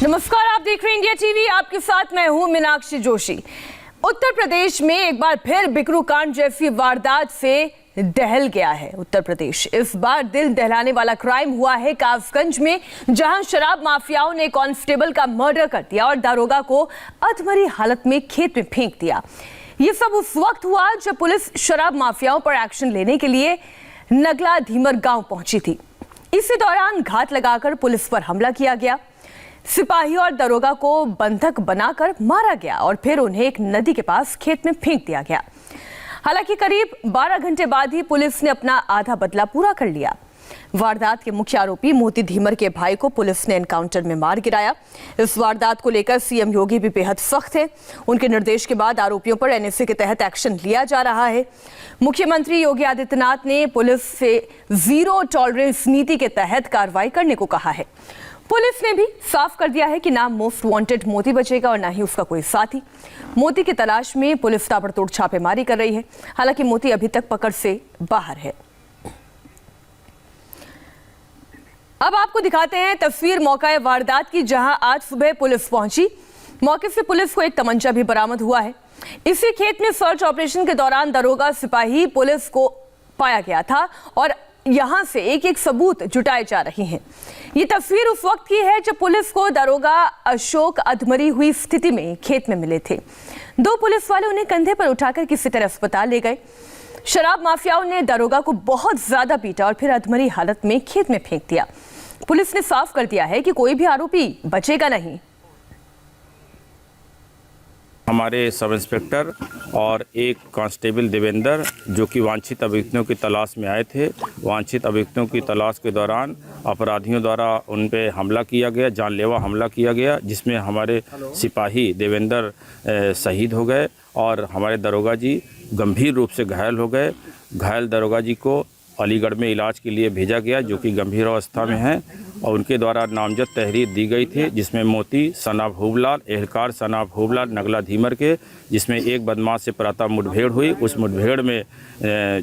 नमस्कार, आप देख रहे हैं इंडिया टीवी। आपके साथ मैं हूं मीनाक्षी जोशी। उत्तर प्रदेश में एक बार फिर बिकरू कांड जैसी वारदात से दहल गया है उत्तर प्रदेश। इस बार दिल दहलाने वाला क्राइम हुआ है कासगंज में, जहां शराब माफियाओं ने कांस्टेबल का मर्डर कर दिया और दारोगा को अधमरी हालत में खेत में फेंक दिया। ये सब उस वक्त हुआ जब पुलिस शराब माफियाओं पर एक्शन लेने के लिए नगला धीमर गांव पहुंची थी। इसी दौरान घात लगाकर पुलिस पर हमला किया गया। सिपाही और दरोगा को बंधक बनाकर मारा गया और फिर उन्हें एक नदी के पास खेत में फेंक दिया गया। हालांकि करीब 12 घंटे बाद ही पुलिस ने अपना आधा बदला पूरा कर लिया। वारदात के मुख्य आरोपी मोती धीमर के भाई को पुलिस ने एनकाउंटर में मार गिराया। इस वारदात को लेकर सीएम योगी भी बेहद सख्त है। उनके निर्देश के बाद आरोपियों पर एनएसए के तहत एक्शन लिया जा रहा है। मुख्यमंत्री योगी आदित्यनाथ ने पुलिस से जीरो टॉलरेंस नीति के तहत कार्रवाई करने को कहा है। पुलिस ने भी साफ कर दिया है कि ना मोस्ट वांटेड मोती बचेगा और ना ही उसका कोई साथी। मोती की तलाश में पुलिस ताबड़तोड़ छापेमारी कर रही है। हालांकि मोती अभी तक पकड़ से बाहर है। अब आपको दिखाते हैं तस्वीर मौका वारदात की, जहां आज सुबह पुलिस पहुंची। मौके से पुलिस को एक तमंचा भी बरामद हुआ है। इसी खेत में सर्च ऑपरेशन के दौरान दरोगा, सिपाही, पुलिस को पाया गया था और यहां से एक एक सबूत जुटाए जा रहे हैं। ये तस्वीर उस वक्त की है जब पुलिस को दरोगा अशोक अधमरी हुई स्थिति में खेत में मिले थे। दो पुलिस वाले उन्हें कंधे पर उठाकर किसी तरह अस्पताल ले गए। शराब माफियाओं ने दरोगा को बहुत ज्यादा पीटा और फिर अधमरी हालत में खेत में फेंक दिया। पुलिस ने साफ कर दिया है कि कोई भी आरोपी बचेगा नहीं। हमारे सब इंस्पेक्टर और एक कांस्टेबल देवेंद्र, जो कि वांछित अभियुक्तों की तलाश में आए थे, वांछित अभियुक्तों की तलाश के दौरान अपराधियों द्वारा उन पे हमला किया गया, जानलेवा हमला किया गया, जिसमें हमारे सिपाही देवेंद्र शहीद हो गए और हमारे दरोगा जी गंभीर रूप से घायल हो गए। घायल दरोगा जी को अलीगढ़ में इलाज के लिए भेजा गया, जो कि गंभीर अवस्था में है, और उनके द्वारा नामजद तहरीर दी गई थी, जिसमें मोती सना भूबलाल, एहलकार सना भूबलाल नगला धीमर के, जिसमें एक बदमाश से प्रातः मुठभेड़ हुई। उस मुठभेड़ में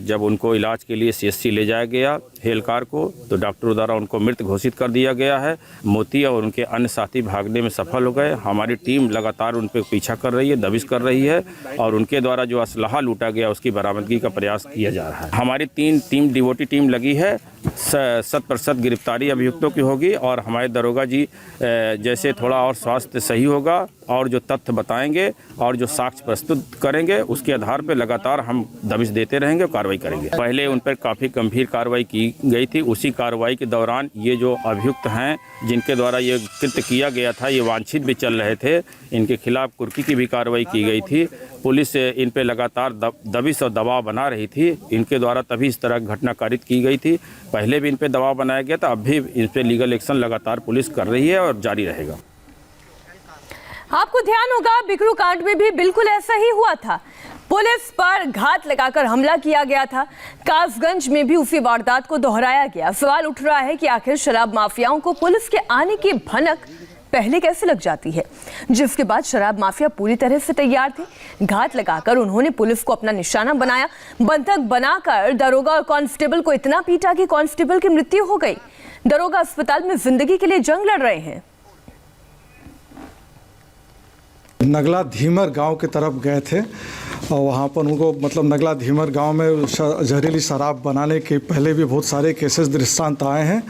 जब उनको इलाज के लिए सीएससी ले जाया गया एहलकार को, तो डॉक्टरों द्वारा उनको मृत घोषित कर दिया गया है। मोती और उनके अन्य साथी भागने में सफल हो गए। हमारी टीम लगातार उन पर पीछा कर रही है, दबिश कर रही है, और उनके द्वारा जो असलहा लूटा गया उसकी बरामदगी का प्रयास किया जा रहा है। हमारी टीम डिवोटी टीम लगी है। 100% गिरफ्तारी अभियुक्तों की होगी और हमारे दरोगा जी जैसे थोड़ा और स्वास्थ्य सही होगा और जो तथ्य बताएंगे और जो साक्ष्य प्रस्तुत करेंगे, उसके आधार पर लगातार हम दबिश देते रहेंगे और कार्रवाई करेंगे। पहले उन पर काफ़ी गंभीर कार्रवाई की गई थी। उसी कार्रवाई के दौरान ये जो अभियुक्त हैं, जिनके द्वारा ये कृत्य किया गया था, ये वांछित भी चल रहे थे, इनके खिलाफ कुर्की की भी कार्रवाई की गई थी। पुलिस इन पर लगातार दबिश और दबाव बना रही थी। इनके द्वारा तभी इस तरह घटना कारित की गई थी। पहले भी इन पर दबाव बनाया गया था, अब भी इन पर लीगल एक्शन लगातार पुलिस कर रही है और जारी रहेगा। आपको ध्यान होगा, बिकरू कांड में भी बिल्कुल ऐसा ही हुआ था। पुलिस पर घात लगाकर हमला किया गया था। कासगंज में भी उसी वारदात को दोहराया गया। सवाल उठ रहा है कि आखिर शराब माफियाओं को पुलिस के आने की भनक पहले कैसे लग जाती है, जिसके बाद शराब माफिया पूरी तरह से तैयार थे। घात लगाकर उन्होंने पुलिस को अपना निशाना बनाया। बंधक बनाकर दरोगा और कांस्टेबल को इतना पीटा कि कांस्टेबल की मृत्यु हो गई। दरोगा अस्पताल में जिंदगी के लिए जंग लड़ रहे हैं। नगला धीमर गांव की तरफ गए थे और वहाँ पर उनको नगला धीमर गांव में जहरीली शराब बनाने के पहले भी बहुत सारे केसेस दृष्टांत आए हैं।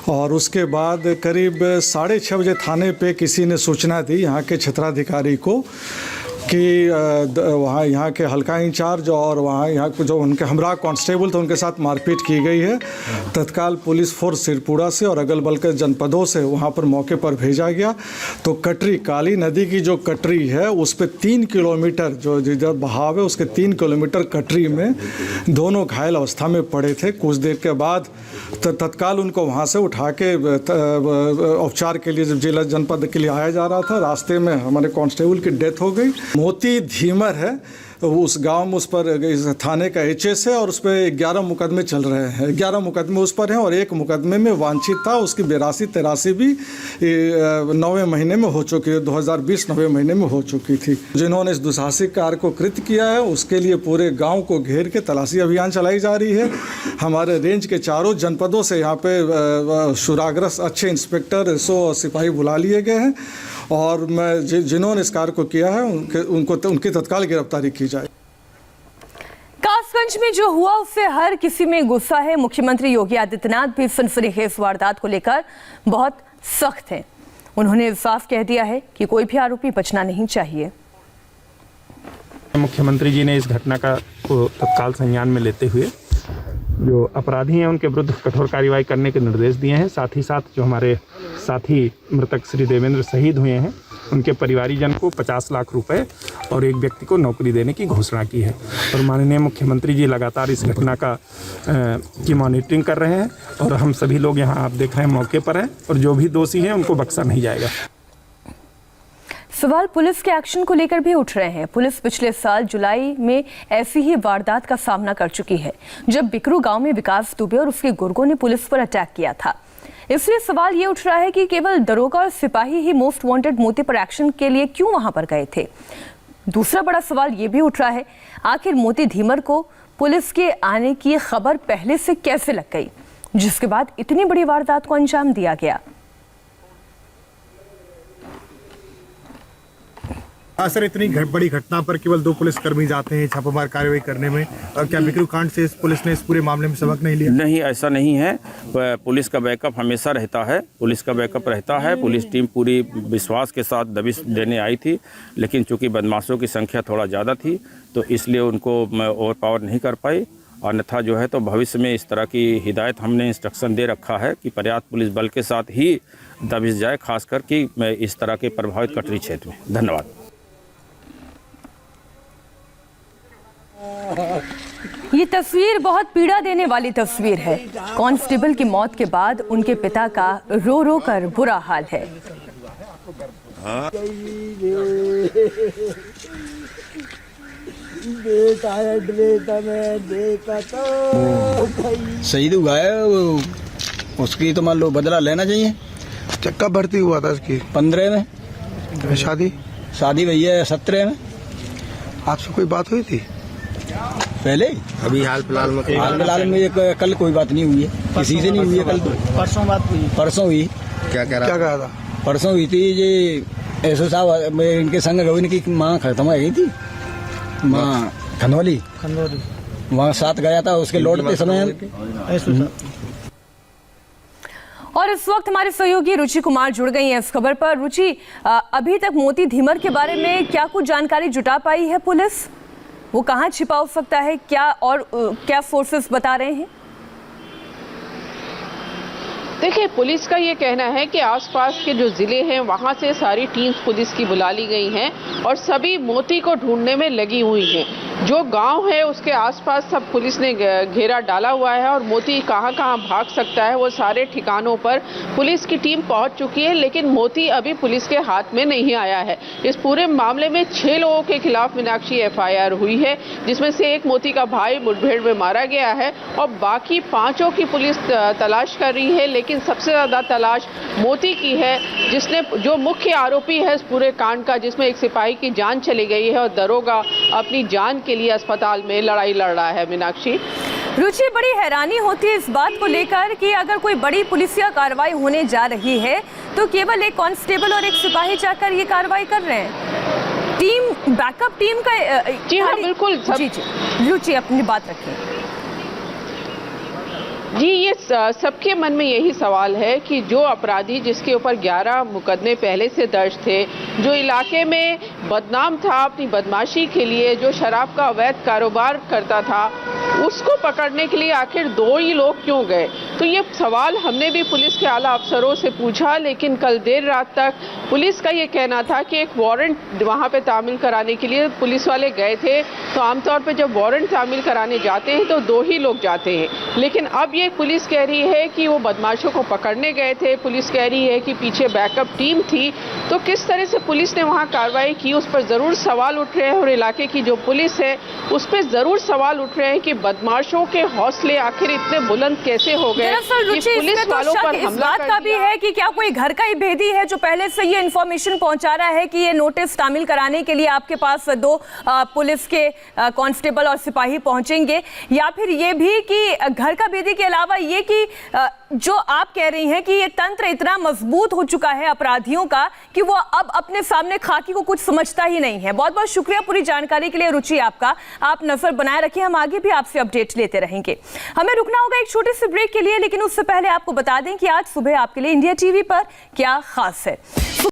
और उसके बाद करीब 6:30 बजे थाने पे किसी ने सूचना दी यहाँ के क्षेत्राधिकारी को कि वहाँ यहाँ के हल्का इंचार्ज और यहाँ जो उनके हमरा कांस्टेबल थे, उनके साथ मारपीट की गई है। तत्काल पुलिस फोर्स सिरपुरा से और अगल बगल के जनपदों से वहाँ पर मौके पर भेजा गया। तो कटरी, काली नदी की जो कटरी है, उस पर 3 किलोमीटर जो जिधर बहाव है, उसके 3 किलोमीटर कटरी में दोनों घायल अवस्था में पड़े थे। कुछ देर के बाद तत्काल उनको वहाँ से उठा के उपचार के लिए जिला जनपद के लिए आया जा रहा था। रास्ते में हमारे कांस्टेबल की डेथ हो गई। मोती धीमर है उस गांव में उस पर इस थाने का एचएस है और उस पर 11 मुकदमे चल रहे हैं। 11 मुकदमे उस पर हैं और एक मुकदमे में वांछित था, उसकी 82-83 भी 9वें महीने में हो चुकी है, 2020 9वें महीने में हो चुकी थी। जिन्होंने इस दुस्साहसिक कार्य को कृत्य किया है उसके लिए पूरे गाँव को घेर के तलाशी अभियान चलाई जा रही है। हमारे रेंज के चारों जनपदों से यहाँ पे शुराग्रस्त अच्छे इंस्पेक्टर 100 सिपाही बुला लिए गए हैं और मैं जिन्होंने इस कार्य को किया है उनकी तत्काल गिरफ्तारी की जाए। कासगंज में जो हुआ उससे हर किसी में गुस्सा है। मुख्यमंत्री योगी आदित्यनाथ भी सनसनीखेज वारदात को लेकर बहुत सख्त हैं। उन्होंने साफ कह दिया है कि कोई भी आरोपी बचना नहीं चाहिए। मुख्यमंत्री जी ने इस घटना को तत्काल संज्ञान में लेते हुए जो अपराधी हैं उनके विरुद्ध कठोर कार्रवाई करने के निर्देश दिए हैं। साथ ही साथ जो हमारे साथी मृतक श्री देवेंद्र शहीद हुए हैं उनके परिवारीजन को 50 लाख रुपए और एक व्यक्ति को नौकरी देने की घोषणा की है। और माननीय मुख्यमंत्री जी लगातार इस घटना की मॉनिटरिंग कर रहे हैं और हम सभी लोग यहाँ आप देख रहे हैं मौके पर हैं और जो भी दोषी हैं उनको बख्शा नहीं जाएगा। सवाल पुलिस के एक्शन को लेकर भी उठ रहे हैं। पुलिस पिछले साल जुलाई में ऐसी ही वारदात का सामना कर चुकी है जब बिकरू गांव में विकास दुबे और उसके गुर्गों ने पुलिस पर अटैक किया था। इसलिए सवाल ये उठ रहा है कि केवल दरोगा और सिपाही ही मोस्ट वांटेड मोती पर एक्शन के लिए क्यों वहां पर गए थे। दूसरा बड़ा सवाल ये भी उठ रहा है, आखिर मोती धीमर को पुलिस के आने की खबर पहले से कैसे लग गई, जिसके बाद इतनी बड़ी वारदात को अंजाम दिया गया। सर, इतनी बड़ी घटना पर केवल 2 पुलिसकर्मी जाते हैं छापामार कार्रवाई करने में, और क्या बिकरू कांड से पुलिस ने इस पूरे मामले में सबक नहीं लिया? नहीं, ऐसा नहीं है। पुलिस का बैकअप हमेशा रहता है, पुलिस का बैकअप रहता है। पुलिस टीम पूरी विश्वास के साथ दबिश देने आई थी, लेकिन चूंकि बदमाशों की संख्या थोड़ा ज़्यादा थी तो इसलिए उनको ओवर पावर नहीं कर पाई। अन्यथा जो है तो भविष्य में इस तरह की हिदायत हमने इंस्ट्रक्शन दे रखा है कि पर्याप्त पुलिस बल के साथ ही दबिश जाए, खासकर कि इस तरह के प्रभावित कटरी क्षेत्र में। धन्यवाद। ये तस्वीर बहुत पीड़ा देने वाली तस्वीर है। कांस्टेबल की मौत के बाद उनके पिता का रो रो कर बुरा हाल है। शहीद हुआ है, उसकी तो मान लो बदला लेना चाहिए। चक्का भर्ती हुआ था इसकी 15 में, शादी भई है 17 में। आपसे कोई बात हुई थी पहले? अभी हाल फिलहाल में एक कल कोई बात नहीं हुई है, किसी से नहीं हुई है। कल तो परसों बात हुई। परसों हुई। क्या कहा था? परसों हुई थी ये एसओ साहब इनके संग रोहिणी की माँ खत्म हो गई थी, माँ खनौली, वहाँ साथ गया था, उसके लौटते समय। और इस वक्त हमारे सहयोगी रुचि कुमार जुड़ गई हैं इस खबर पर। रुचि, अभी तक मोती धीमर के बारे में क्या कुछ जानकारी जुटा पाई है पुलिस? वो कहाँ छिपा हो सकता है, क्या फोर्सेस बता रहे हैं? देखिए, पुलिस का ये कहना है कि आसपास के जो ज़िले हैं वहाँ से सारी टीम्स पुलिस की बुला ली गई हैं और सभी मोती को ढूंढने में लगी हुई हैं। जो गांव है उसके आसपास सब पुलिस ने घेरा डाला हुआ है और मोती कहाँ कहाँ भाग सकता है वो सारे ठिकानों पर पुलिस की टीम पहुँच चुकी है, लेकिन मोती अभी पुलिस के हाथ में नहीं आया है। इस पूरे मामले में 6 लोगों के खिलाफ मीनाक्षी FIR हुई है, जिसमें से एक मोती का भाई मुठभेड़ में मारा गया है और बाकी 5 की पुलिस तलाश कर रही है। लेकिन सबसे ज़्यादा तलाश मोती की है, जो मुख्य आरोपी है इस पूरे कांड का, जिसमें एक सिपाही की जान चली गई है और दरोगा अपनी जान के लिए अस्पताल में लड़ाई लड़ रहा है। मीनाक्षी, रुचि, बड़ी हैरानी होती है इस बात को लेकर कि अगर कोई बड़ी पुलिसिया कार्रवाई होने जा रही है तो केवल एक कांस्टेबल और एक सिपाही जाकर ये कार्रवाई कर रहे हैं। टीम, बैकअप टीम का। जी हाँ, बिल्कुल। जी, रुचि, अपनी बात रखिए। जी, ये सबके मन में यही सवाल है कि जो अपराधी जिसके ऊपर 11 मुकदमे पहले से दर्ज थे, जो इलाके में बदनाम था अपनी बदमाशी के लिए, जो शराब का अवैध कारोबार करता था, उसको पकड़ने के लिए आखिर 2 ही लोग क्यों गए? तो ये सवाल हमने भी पुलिस के आला अफसरों से पूछा, लेकिन कल देर रात तक पुलिस का ये कहना था कि एक वारंट वहाँ पे तामील कराने के लिए पुलिस वाले गए थे। तो आमतौर पे जब वारंट तामील कराने जाते हैं तो 2 ही लोग जाते हैं, लेकिन अब ये पुलिस कह रही है कि वो बदमाशों को पकड़ने गए थे। पुलिस कह रही है कि पीछे बैकअप टीम थी। तो किस तरह से पुलिस ने वहाँ कार्रवाई की, उस पर ज़रूर सवाल उठ रहे हैं और इलाके की जो पुलिस है उस पर ज़रूर सवाल उठ रहे हैं कि बदमाशों के हौसले आखिर इतने बुलंद कैसे हो गए। दरअसल रुचि, पुलिस वालों पर इस हमला बात का भी है कि क्या कोई घर का ही भेदी है जो पहले से ये इन्फॉर्मेशन पहुंचा रहा है कि ये नोटिस तामील कराने के लिए आपके पास 2 पुलिस के कांस्टेबल और सिपाही पहुंचेंगे, या फिर ये भी कि घर का भेदी के अलावा ये कि जो आप कह रही हैं कि ये तंत्र इतना मजबूत हो चुका है अपराधियों का कि वो अब अपने सामने खाकी को कुछ समझता ही नहीं है। बहुत बहुत शुक्रिया पूरी जानकारी के लिए रुचि आपका। आप नजर बनाए रखें, हम आगे भी आपसे अपडेट लेते रहेंगे। हमें रुकना होगा एक छोटे से ब्रेक के लिए, लेकिन उससे पहले आपको बता दें कि आज सुबह आपके लिए इंडिया टीवी पर क्या खास है।